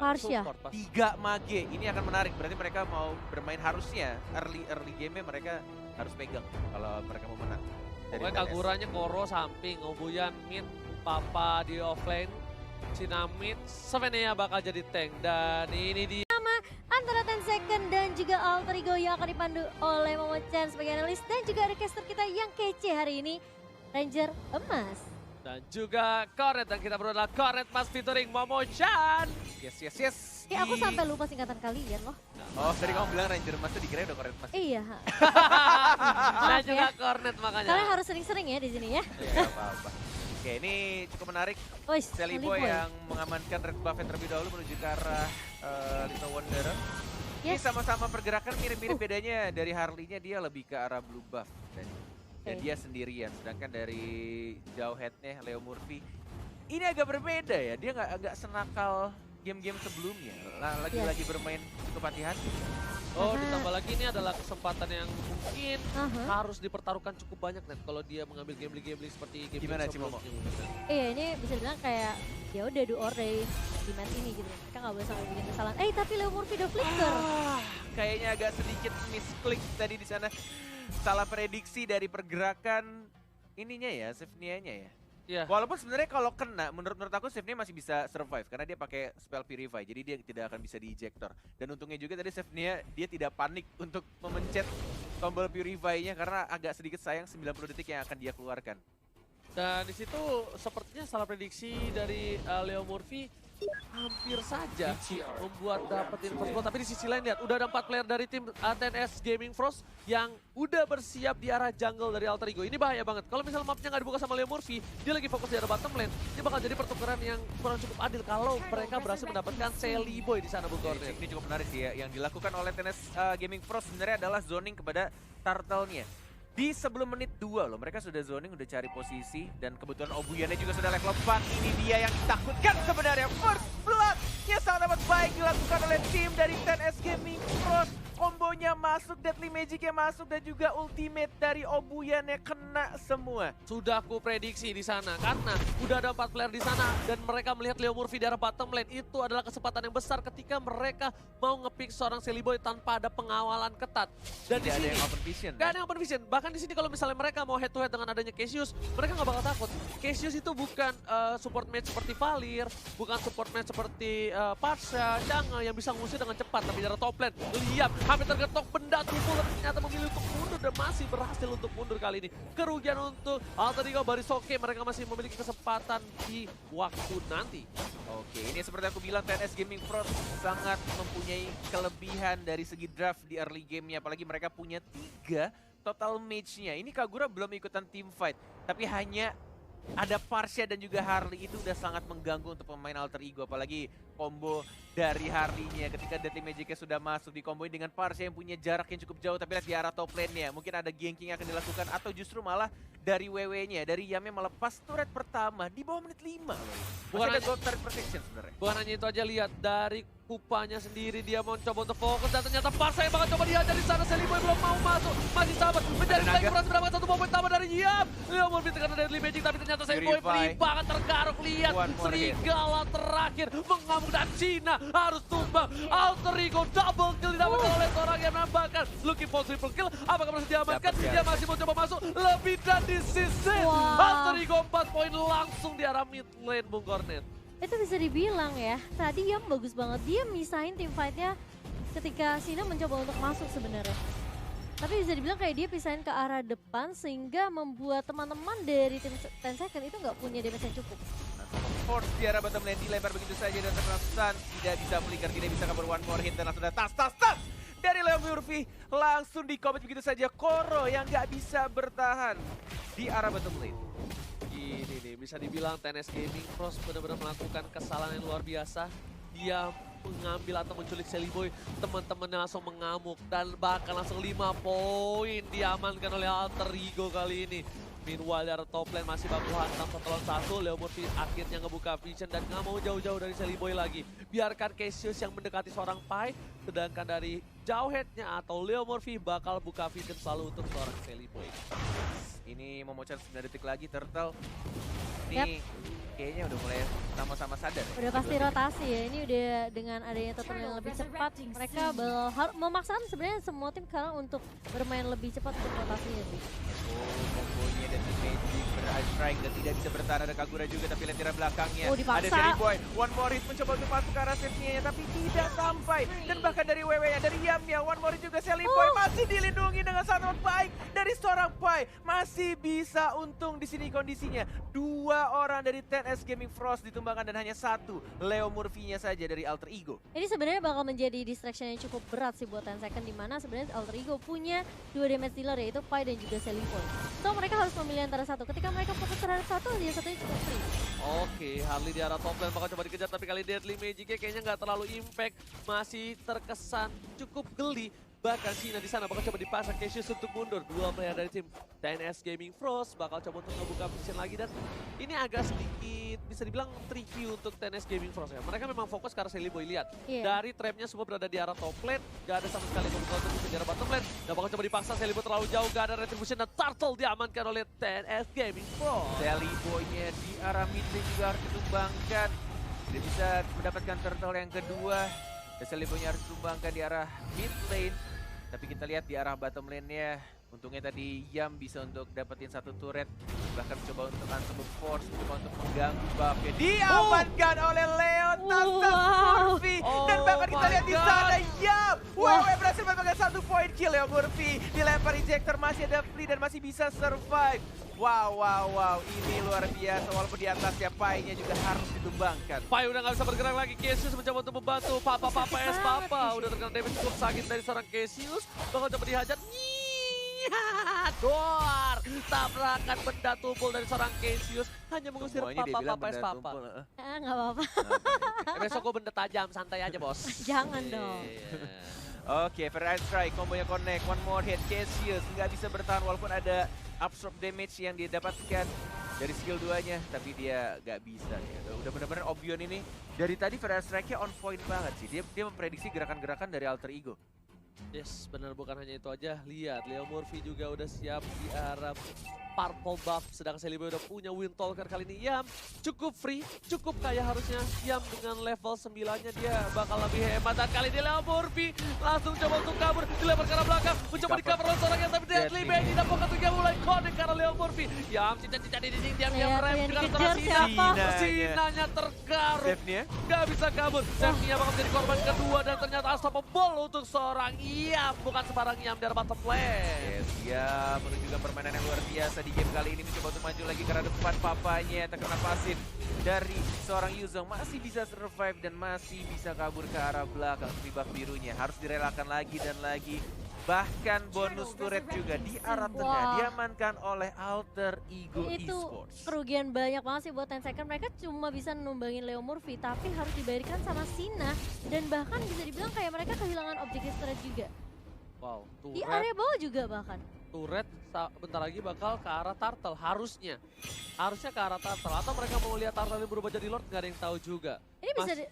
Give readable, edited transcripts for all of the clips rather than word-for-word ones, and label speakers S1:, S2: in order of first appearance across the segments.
S1: Marsha.
S2: support pas.
S3: 3 mage. Ini akan menarik. Berarti mereka mau bermain harusnya early game-nya mereka harus pegang kalau mereka mau menang. Dari
S2: Pokoknya
S3: TNS.
S2: Kaguranya Koro samping, Obuyan mid, Papa di offlane, Cina mid, Svenea bakal jadi tank. Dan ini dia.
S1: Antara 10 second dan juga Alter Ego yang akan dipandu oleh Momo Chan sebagai analis. Dan juga ada caster kita yang kece hari ini, Ranger Emas.
S2: Dan juga Cornet, dan kita berdua adalah Cornet Mas featuring Momo Chan.
S3: Yes.
S1: Kayak aku sampai lupa singkatan kalian loh.
S3: Oh, tadi kamu bilang Ranger Mas tuh dikira udah Cornet Mas.
S1: Iya.
S2: Dan
S1: Maaf
S2: juga
S1: ya.
S2: Cornet makanya.
S1: Kalian harus sering-sering ya di sini ya.
S3: Ya, apa-apa. Oke, ini cukup menarik.
S1: Wih,
S3: Sally Boy yang mengamankan red buff terlebih dahulu menuju ke arah Little Wanderer. Ini
S1: Yes.
S3: sama-sama pergerakan mirip-mirip, bedanya dari Harley-nya dia lebih ke arah blue buff. Dan dia sendirian, sedangkan dari jauh head-nya Leo Murphy ini agak berbeda ya, dia nggak senakal game-game sebelumnya. Lagi-lagi bermain cukup hati-hati.
S2: Oh, ditambah lagi ini adalah kesempatan yang mungkin harus dipertaruhkan cukup banyak net kalau dia mengambil gambling seperti game
S3: Gimana, Cimomo?
S1: Iya, ini bisa dibilang kayak ya udah do or die di match ini gitu. Mereka nggak boleh sampai bikin kesalahan. Tapi Leo Murphy udah flicker.
S3: Kayaknya agak sedikit misklik tadi di sana. Salah prediksi dari pergerakan ininya ya, Sivnia-nya ya.
S2: Iya.
S3: Walaupun sebenarnya kalau kena, menurut aku Sivnia masih bisa survive karena dia pakai spell purify, jadi dia tidak akan bisa di-ejector. Dan untungnya juga tadi Sivnia dia tidak panik untuk memencet tombol purify-nya karena agak sedikit sayang 90 detik yang akan dia keluarkan.
S2: Dan di situ sepertinya salah prediksi dari Leo Murphy hampir saja membuat dapetin first blood. Tapi di sisi lain lihat, udah ada 4 player dari tim TNS Gaming Frost yang udah bersiap di arah jungle dari Alter Ego. Ini bahaya banget. Kalau misalnya mapnya nggak dibuka sama Leo Murphy, dia lagi fokus di arah bottom lane. Ini bakal jadi pertukaran yang kurang cukup adil kalau mereka berhasil mendapatkan Sally Boy di sana, Bung Cornet.
S3: Ini cukup menarik sih ya, yang dilakukan oleh TNS Gaming Frost sebenarnya adalah zoning kepada turtle-nya. Di sebelum menit 2 loh, mereka sudah zoning, udah cari posisi, dan kebetulan Obuyannya juga sudah level 4. Ini dia yang ditakutkan sebenarnya. First blood yang sangat amat baik dilakukan oleh tim dari TNS Gaming Frost. Kombonya masuk, Deadly Magic-nya masuk, dan juga ultimate dari Obuyannya kena semua.
S2: Sudah aku prediksi di sana karena udah ada 4 player di sana dan mereka melihat Leo Murphy di arah bottom lane. Itu adalah kesempatan yang besar ketika mereka mau nge-pick seorang Sally Boy tanpa ada pengawalan ketat. Dan
S3: Tidak
S2: di
S3: ada
S2: sini
S3: yang open vision.
S2: gak ada yang open vision. Bahkan di sini kalau misalnya mereka mau head to head dengan adanya Cassius, mereka nggak bakal takut. Cassius itu bukan support match seperti Valir, bukan support match seperti Parsha, Jungle yang bisa ngusir dengan cepat. Tapi dari top lane, lihat hampir tergetok benda tubuh, tapi ternyata memilih untuk mundur dan masih berhasil untuk mundur kali ini. Kerugian untuk Alter Ego Barisoke, mereka masih memiliki kesempatan di waktu nanti.
S3: Oke, ini seperti aku bilang, TNS Gaming Frost sangat mempunyai kelebihan dari segi draft di early game-nya. Apalagi mereka punya 3 total mage-nya. Ini Kagura belum ikutan team fight, tapi hanya ada Parsha dan juga Harley. Itu udah sangat mengganggu untuk pemain Alter Ego. Apalagi combo dari Harley-nya ketika Deadly Magic-nya sudah masuk, dikomboin dengan Parsha yang punya jarak yang cukup jauh. Tapi lihat di arah top lane-nya, mungkin ada ganking yang akan dilakukan, atau justru malah dari WW-nya, dari Yame melepas turret pertama di bawah menit 5 loh.
S2: Bukan
S3: Masih ada
S2: hanya-
S3: gold turret protection sebenarnya.
S2: Bukan hanya itu aja, lihat dari Kupanya sendiri dia mau coba untuk fokus dan ternyata Parsha yang bakal coba dihajar di sana. Sally Boy belum mau masuk, masih sabar menjadi lagi berhasil mendapatkan satu momen tambah dari Yam. Leo Murphy karena Deadly Magic, tapi ternyata Sally Boy pelimpangan tergaruk. Lihat
S3: One more hit.
S2: serigala terakhir mengamuk dan Cina harus tumbang. Alter Ego double kill didapatkan oleh seorang yang menambahkan. Looking for triple kill, apakah berhasil diamankan?
S3: Dapat, ya.
S2: Dia masih mau coba masuk lebih dan di sisi.
S1: Wah.
S2: Alter Ego 4 poin langsung di arah mid lane, Bung Cornet.
S1: Itu bisa dibilang ya, tadi yang bagus banget. Dia misahin tim fight-nya ketika Sina mencoba untuk masuk sebenarnya. Tapi bisa dibilang kayak dia pisahin ke arah depan sehingga membuat teman-teman dari tim 10 second itu nggak punya damage yang cukup.
S3: Force di arah bottom lane dilempar begitu saja dan terkena stun. Tidak bisa flicker, tidak bisa cover one more hit dan langsung ada tas dari Leo Murphy. Langsung di commit begitu saja. Koro yang nggak bisa bertahan di arah bottom lane.
S2: Ini nih, bisa dibilang TNS Gaming Frost benar-benar melakukan kesalahan yang luar biasa. Dia mengambil atau menculik Sally Boy, teman-temannya langsung mengamuk dan bahkan langsung 5 poin diamankan oleh Alter Ego kali ini. Meanwhile dari top lane masih baku hantam 1 lawan 1. Leo Murphy akhirnya ngebuka vision dan nggak mau jauh-jauh dari Sally Boy lagi. Biarkan Cassius yang mendekati seorang Pai, sedangkan dari jauh headnya atau Leo Murphy bakal buka vision selalu untuk seorang Sally Boy.
S3: Ini Momo Chan 9 detik lagi, Turtle. Ini kayaknya udah mulai sama-sama sadar. Ya.
S1: Udah pasti rotasi ya, ini udah dengan adanya total yang lebih cepat, mereka memaksakan sebenarnya semua tim sekarang untuk bermain lebih cepat untuk rotasinya sih.
S3: Oh, kombonya dan Magic strike dan tidak bisa bertahan. Ada Kagura juga tapi lihat tira belakangnya.
S1: Oh, dipaksa.
S3: Ada Cherry Boy, one more hit mencoba untuk masuk ke arah safety-nya tapi tidak sampai. Dan bahkan dari WW-nya, dari Yamnya, one more hit juga Sally Boy masih dilindungi dengan sangat baik dari seorang Pai. Masih bisa untung di sini kondisinya. 2 orang dari 10S Gaming Frost ditumbangkan dan hanya 1 Leo Murphy-nya saja dari Alter Ego.
S1: Ini sebenarnya bakal menjadi distraction yang cukup berat sih buat 10 second, dimana sebenarnya Alter Ego punya 2 damage dealer yaitu Pai dan juga Sally Boy. So mereka harus memilih antara satu. Ketika mereka fokus terhadap satu, dia satunya cukup free.
S2: Oke, Harley di arah top lane bakal coba dikejar tapi kali Deadly Magic-nya kayaknya nggak terlalu impact. Masih terkesan cukup geli. Bahkan Sina di sana bakal coba dipasang Cassius untuk mundur. 2 player dari tim 10S Gaming Frost bakal coba untuk ngebuka vision lagi dan ini agak sedikit bisa dibilang tricky untuk 10S Gaming Frost ya. Mereka memang fokus ke arah Sally Boy, lihat. Dari trapnya semua berada di arah top lane, gak ada sama sekali kebutuhan untuk mengejar bottom lane. Dan bakal coba dipaksa Sally Boy terlalu jauh, gak ada retribution dan Turtle diamankan oleh 10S Gaming Frost.
S3: Sally Boy-nya di arah mid lane juga harus ditumbangkan. Tidak bisa mendapatkan Turtle yang kedua. Dan Sally Boy-nya harus ditumbangkan di arah mid lane. Tapi kita lihat di arah bottom lane-nya, untungnya tadi Yam bisa untuk dapetin 1 turret. Bahkan mencoba untuk langsung force, mencoba untuk mengganggu buff-nya. Diamankan oleh Leo Tastas Murphy. Dan bahkan kita lihat di sana Yam. WW berhasil mendapatkan 1 point kill. Leo Murphy dilempar ejector, masih ada free dan masih bisa survive. Wow, ini luar biasa. Walaupun di atasnya Pai-nya juga harus ditumbangkan.
S2: Pai udah nggak bisa bergerak lagi, Cassius mencoba untuk membantu. Papa udah terkena damage cukup sakit dari seorang Cassius. Bakal coba dihajar. Doar, tabrakan benda tumpul dari seorang Cassius. Hanya mengusir Papa es Papa.
S1: Nggak apa-apa.
S2: Besok gue benda tajam, santai aja bos.
S1: Jangan dong.
S3: Oke, Fair Strike, kombonya connect, one more hit, Cassius nggak bisa bertahan walaupun ada absorb damage yang didapatkan dari skill 2-nya, tapi dia nggak bisa. Ya. Udah benar-benar Obion ini dari tadi Fair Strike-nya on point banget sih. Dia memprediksi gerakan-gerakan dari Alter Ego.
S2: Yes, benar, bukan hanya itu aja. Lihat, Leo Murphy juga udah siap di arah purple buff, sedang Sally Boy udah punya Wind Talker kali ini. Yam cukup free, cukup kaya harusnya. Yam dengan level 9-nya dia bakal lebih hemat. Dan kali ini Leo Murphy langsung coba untuk kabur, dilempar ke arah belakang, mencoba di cover oleh seorang yang tapi Deadly Magic dan pocket juga mulai connect karena Leo Murphy. Yam cica-cica di dinding, diam rem dengan seorang Sinanya tergaruk.
S3: Save-nya
S2: gak bisa kabur. Save-nya bakal menjadi korban kedua dan ternyata unstoppable untuk seorang Yam. Bukan sembarang Yam dari bottom lane.
S3: Yes, Yam menunjukkan permainan yang luar biasa di game kali ini, mencoba untuk maju lagi karena depan papanya terkena pasif dari seorang Yuzong, masih bisa survive dan masih bisa kabur ke arah belakang. Tapi buff birunya harus direlakan lagi dan lagi. Bahkan bonus turret juga di arah tengah diamankan oleh Alter Ego
S1: Itu
S3: Esports.
S1: kerugian banyak banget sih buat 10 second. Mereka cuma bisa numbangin Leo Murphy tapi harus dibayarkan sama Sina. Dan bahkan bisa dibilang kayak mereka kehilangan objektif turret juga.
S2: Wow,
S1: Di area bawah juga bahkan.
S2: turret bentar lagi bakal ke arah Turtle, harusnya ke arah Turtle, atau mereka mau lihat Turtle ini berubah jadi Lord, nggak ada yang tahu juga.
S1: Ini bisa di...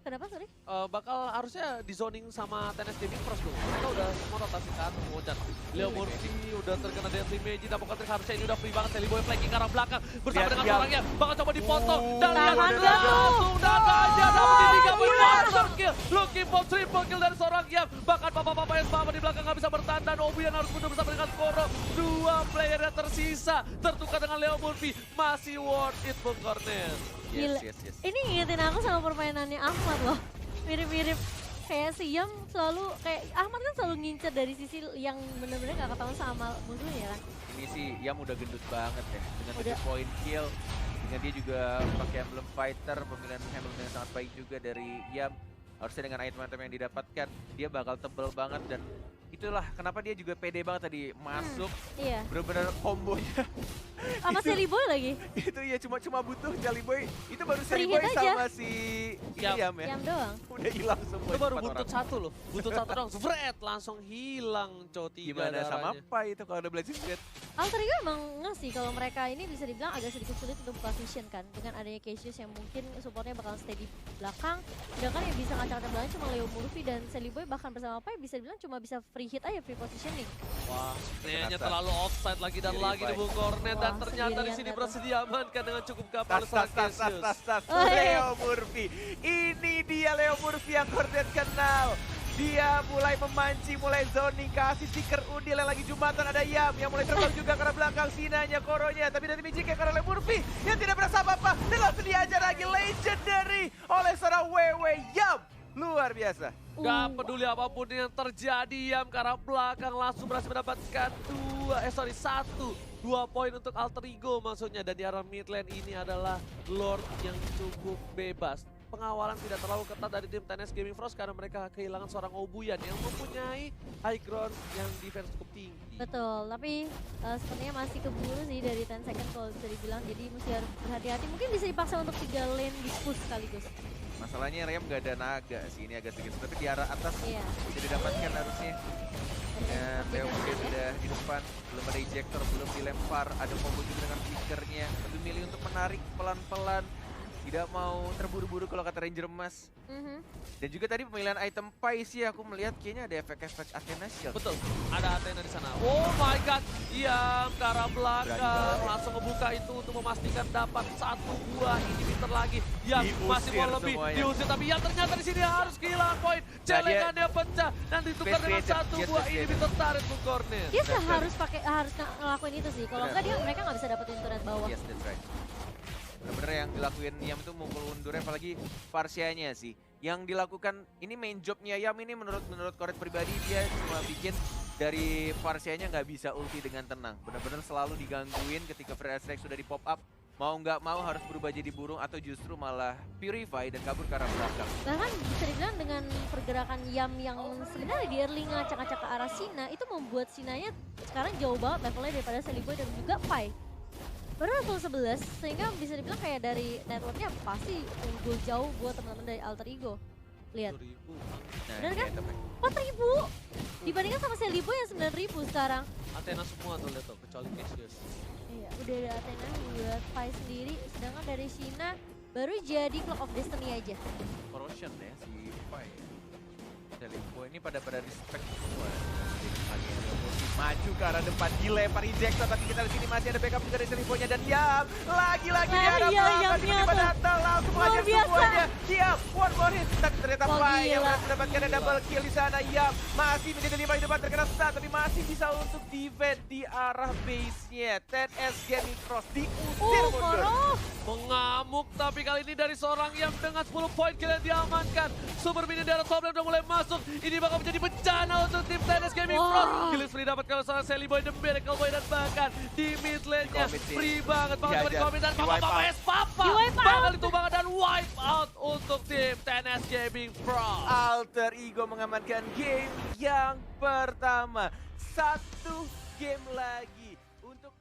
S1: Kenapa sorry?
S2: Bakal harusnya di zoning sama TNS Gaming Frost dong. Mereka udah semua rotasi ke atas mengejar. Leo Murphy udah terkena Deadly Magic, dan pokoknya harusnya ini udah free banget. Sally Boy flanking ke arah belakang bersama dengan orangnya. Bakal coba dipotong dan lihat langsung dada aja namun ini gak monster kill. Looking for triple kill dari seorang Yam. Bahkan Papa Esma di belakang gak bisa bertahan dan Obian harus mundur bersama dengan Koro. 2 player yang tersisa tertukar dengan Leo Murphy. Masih worth it Bung Cornel.
S1: Gila. Ini ngingetin aku sama permainannya Ahmad loh. Mirip-mirip kayak si Yam selalu, kayak Ahmad kan selalu ngincer dari sisi yang bener-bener gak ketahuan sama musuhnya kan.
S3: Ini sih Yam udah gendut banget ya, dengan
S1: Udah.
S3: 7 point kill. Dengan dia juga pakai emblem fighter, pemilihan emblem yang sangat baik juga dari Yam. Harusnya dengan item-item yang didapatkan, dia bakal tebel banget dan itulah kenapa dia juga pede banget tadi masuk.
S1: Iya.
S3: Bener-bener kombonya.
S1: Sama Sally Boy lagi.
S3: Itu ya cuma butuh Sally Boy. Itu baru Sally
S1: Free
S3: Boy
S1: hit aja.
S3: sama si Yam ya.
S1: Yam doang.
S3: Udah hilang semua.
S2: Itu baru
S3: empat
S2: buntut
S3: orang.
S2: satu loh, buntut satu dong, Fred langsung hilang Coti.
S3: Gimana sama Pai itu kalau ada Blazing Blade?
S1: Alter Ego emang ngasih kalau mereka ini bisa dibilang agak sedikit sulit untuk buka vision kan. Dengan adanya Cassius yang mungkin supportnya bakal stay di belakang. Sedangkan yang bisa ngacak-ngacak belakang cuma Leo Murphy dan Sally Boy, bahkan bersama Pai bisa dibilang cuma bisa free free hit aja, free positioning.
S2: Wah, sepertinya
S3: Kenapa?
S2: terlalu offside lagi dan
S3: Diri
S2: lagi di
S3: Vai.
S2: Bung Cornet. Dan
S1: Wah,
S2: ternyata di
S1: sendirian
S2: sini
S1: datang.
S2: berhasil diamankan dengan cukup gampang oleh
S3: Tas.
S2: Sankesius.
S1: Oh, iya.
S3: Leo Murphy. Ini dia Leo Murphy yang Cornet kenal. Dia mulai memancing, mulai zoning, kasih stiker Udil yang lagi Jumatan. Ada Yam yang mulai terbang juga karena belakang Sinanya, Koronya. Tapi dari Mijik karena Leo Murphy yang tidak berasa apa-apa. Dan langsung diajar lagi legendary oleh seorang Wewe Yam. Luar biasa.
S2: Gak peduli apapun yang terjadi, Yam ke arah belakang langsung berhasil mendapatkan dua poin untuk Alter Ego maksudnya. Dan di arah mid lane ini adalah Lord yang cukup bebas. Pengawalan tidak terlalu ketat dari tim TNS Gaming Frost karena mereka kehilangan seorang Obuyan yang mempunyai high ground yang defense cukup tinggi.
S1: Betul, tapi sepertinya masih keburu sih dari 10 second kalau bisa dibilang. Jadi mesti harus berhati-hati. Mungkin bisa dipaksa untuk 3 lane di push sekaligus.
S3: Masalahnya Rem gak ada naga sih, ini agak sedikit. Tapi di arah atas
S1: Iya.
S3: bisa didapatkan harusnya. Dan Leo mungkin sudah di depan, belum ada ejector, belum dilempar. Ada combo juga dengan flickernya. Lebih milih untuk menarik pelan-pelan. Tidak mau terburu-buru kalau kata Ranger Emas. Dan juga tadi pemilihan item Pai sih aku melihat kayaknya ada efek-efek Athena Shield.
S2: Betul, ada Athena di sana. Oh my god, Yam ke arah belakang
S3: Berani.
S2: langsung ngebuka itu untuk memastikan dapat 1 buah inhibitor lagi. Yam masih mau
S3: Diusir
S2: lebih
S3: semuanya.
S2: diusir, tapi Yam ternyata di sini harus kehilangan poin. Celengannya pecah dan ditukar
S3: Best
S2: dengan
S3: creator,
S2: 1
S3: yes,
S2: buah
S3: best
S2: inhibitor turret Bung Cornet.
S1: Dia harus ngelakuin itu sih. Kalau
S3: Benar.
S1: enggak mereka nggak bisa dapetin turret bawah.
S3: Yes, that's right. Bener-bener yang dilakuin Yam itu mukul undurnya apalagi Farsianya sih. Yang dilakukan ini main jobnya Yam ini menurut Cornet pribadi dia cuma bikin dari Farsianya nggak bisa ulti dengan tenang. Bener-bener selalu digangguin ketika Free Strike sudah di pop up. Mau nggak mau harus berubah jadi burung atau justru malah purify dan kabur ke arah belakang.
S1: Bahkan bisa dibilang dengan pergerakan Yam yang sebenarnya di early ngacak-ngacak ke arah Sina, itu membuat Sinanya sekarang jauh banget levelnya daripada Seliboy dan juga Pai. Baru level 11, sehingga bisa dibilang kayak dari networknya pasti unggul jauh buat teman-teman dari Alter Ego. Lihat,
S2: 2000.
S3: Nah,
S1: Bener
S3: ini
S1: kan?
S3: itemnya.
S1: 4.000 dibandingkan sama Seliboy yang 9.000 sekarang.
S2: Athena semua tuh lihat tuh, kecuali Cassius.
S1: Iya, udah ada Athena buat Pai sendiri, sedangkan dari Sina baru jadi Clock of Destiny aja.
S3: Corrosion ya si Pai. Seliboy ini pada respect semua. Maju ke arah depan, dilempar ejector, tapi kita di sini masih ada backup juga dari Seliboynya dan Yam lagi-lagi di arah
S1: iya,
S3: belakang
S1: Yamnya
S3: tiba-tiba
S1: tuh.
S3: datang langsung
S1: Luar
S3: menghajar
S1: biasa.
S3: semuanya. Yam, one more hit, tapi ternyata
S1: Wah,
S3: Pai yang
S1: gila.
S3: berhasil mendapatkan double kill di sana. Yam masih menjadi 5 di depan terkena stun, tapi masih bisa untuk defend di arah base-nya. 10S Gaming Cross diusir mundur.
S1: Koro.
S2: Mengamuk tapi kali ini dari seorang yang dengan 10 poin kill yang diamankan. Super mini dari top lane udah mulai masuk. Ini bakal menjadi bencana untuk tim TNS Gaming
S1: Wah.
S2: Frost. Kill free dapat kalau seorang Sally Boy, The Miracle Boy dan bahkan di mid lane-nya
S3: Commit sih.
S2: free banget. Bakal
S3: Dihajar.
S2: dapat di komit dan
S3: Di wipe
S2: Papa
S3: out.
S2: es Papa.
S1: Di wipe out.
S2: Bakal ditumbangan dan wipe out untuk tim TNS Gaming Frost.
S3: Alter Ego mengamankan game yang pertama. 1 game lagi untuk